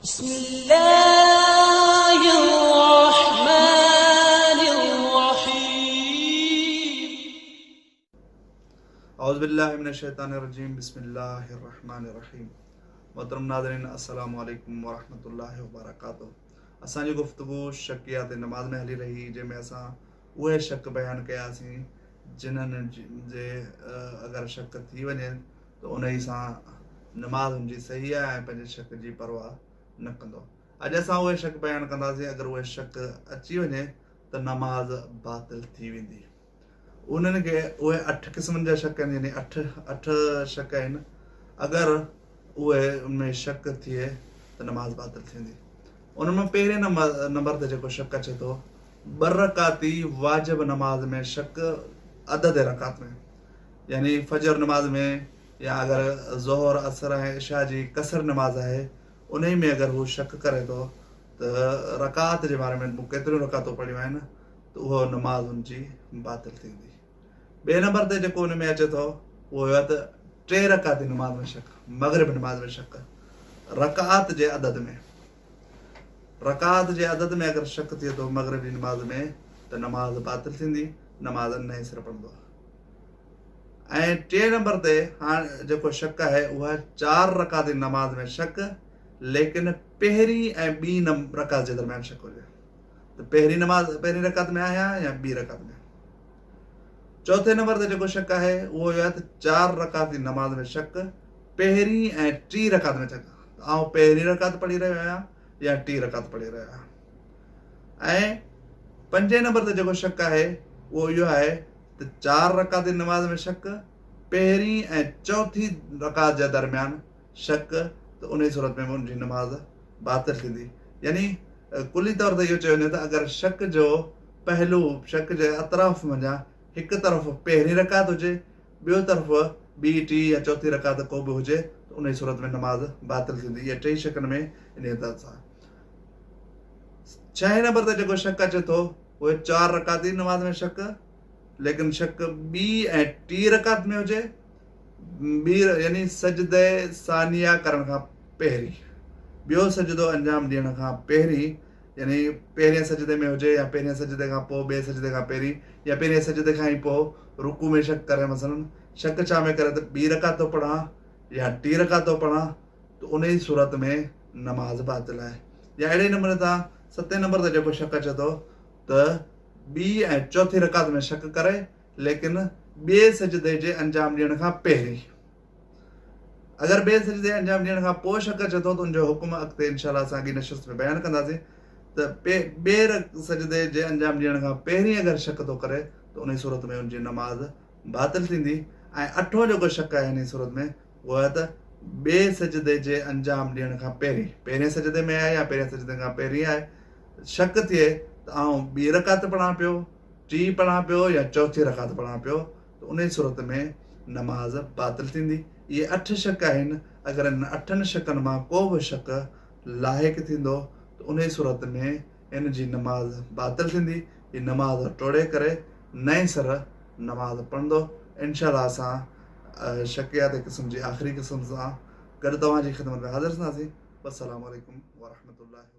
بسم الله الرحمن الرحيم اعوذ باللہ من الشیطان الرجیم بسم اللہ الرحمن الرحیم محترم ناظرین السلام علیکم ورحمۃ اللہ وبرکاتہ اسان جی گفتگو شکیات نماز میں ہلی رہی جن میں اسان وہ شک بیان کیاسیں جنہن جے اگر شک تھی ونے تو انہی سان نماز ان جی صحیح ہے پنجے شک جی پرواہ نہ کندو اج اسان وہ شک بیان کنदासीं اگر وہ شک اچی ونے تو نماز باطل تھی ویندی उन्हनि खे उहे 8 क़िस्मनि जा शक आहिनि यानी अठ शक आहिनि अगरि उहे उनमें शक थिए त नमाज़ बातिल थींदी उन में पहिरें नंबर ते जेको शक अचे थो 2 रकाती वाजिब नमाज में शक अदद रकात में यानी फजर नमाज में या अगरि ज़ोहर असर ऐं इशा जी कसर नमाज आहे उन में अगरि हू शक करे थो त रकात जे बारे में मूं केतिरियूं रकातूं पढ़ियूं आहिनि त उहो नमाज़ उनजी बातिल थींदी ॿिए नंबर ते जेको हुन में अचे थो उहो हुयो त 3 रकाती नमाज़ में शक मगरिब नमाज़ में शक रकात जे अदद में अगरि शक थिए थो मगरिबी नमाज़ में त नमाज़ बातिल थींदी नमाज़ नए सिर पढ़ंदो ऐं 3 नंबर ते हाणे जेको शक आहे उहा 4 रकाती नमाज़ में शक लेकिन पहिरीं ऐं ॿी रकात जे दरम्यान शक हुजे त पहिरीं रकात में आहियां या ॿी रकात में चौथे नंबर ते जेको शक आहे उहो हुयो त 4 रकाती नमाज में शक पहिरीं ऐं 3 रकात में शक आउं पहिरीं रकात पढ़ी रहियो आहियां या 3 रकात पढ़ी रहियो आहियां ऐं 5 नंबर ते जेको शक आहे उहो इहो आहे त 4 रकाती नमाज में शक पहिरीं ऐं चौथी रकात जे दरम्यान शक त उन सूरत में उनजी नमाज़ बातिल थींदी यानी कुली तौर ते इहो चयो वञे त अगरि शक जो पहलू शक जे अतराफ़ वञा हिक तरफ़ पहिरीं रकात हुजे ॿियो तरफ़ ॿी टी या चौथी रकात को बि हुजे त उन सूरत में नमाज़ बातिल थींदी इहे 3 शकनि में इन तरह सां 6 नंबर ते जेको शक अचे थो उहे 4 रकाती नमाज में शक लेकिन शक ॿी ऐं टी रकात में हुजे ॿी यानी सजदे सानिया करण खां पहिरीं ॿियो सजदो अंजाम ॾियण खां पहिरीं यानी पहिरें सजदे में हुजे या पहिरें सजदे खां पोइ ॿिए सजदे खां पहिरीं या पहिरें सजदे खां ई पोइ रुकू में शक करे मसलन शक छा में करे त 2 रकात थो पढ़ां या 3 रकात थो पढ़ां त उन ई सूरत में नमाज़ बातिल आहे या अहिड़े नमूने सां 7 नंबर ते जेको शक अचे थो त 2 ऐं चौथी रकात में शक करे लेकिन ॿिए सजदे जे अंजाम ॾियण खां पहिरीं अगरि ॿिए सजदे अंजाम ॾियण खां पोइ शक अचे थो त उनजो हुकुम अॻिते इनशाअल्लाह असां अॻी नशस्त में बयानु कंदासीं त ॿिए सजदे जे अंजाम ॾियण खां पहिरीं अगरि शक थो करे त उन सूरत में उनजी नमाज़ बातिल थींदी ऐं 8हों जेको शक आहे इन सूरत में उहो आहे त ॿिए सजदे जे अंजाम ॾियण खां पहिरें सजदे में आहे या पहिरें सजदे खां पहिरीं आहे शक थिए त आउं 2 रकात पढ़ां पियो 3 पढ़ां पियो या चौथी रकात पढ़ां पियो त उन सूरत में नमाज़ बातिल थींदी इहे 8 शक आहिनि अगरि इन 8 शकनि मां को बि शक लाहिक़ थींदो त उन सूरत में इन जी नमाज़ बातिल थींदी हीअ नमाज़ टोड़े करे नए सिर नमाज़ पढ़ंदो इनशाअल्लाह असां शकियात क़िस्म जी आख़िरी क़िस्म सां गॾु तव्हांजी ख़िदमत में हाज़िर थींदासीं। अस्सलामु अलैकुम वरहमतुल्लाहि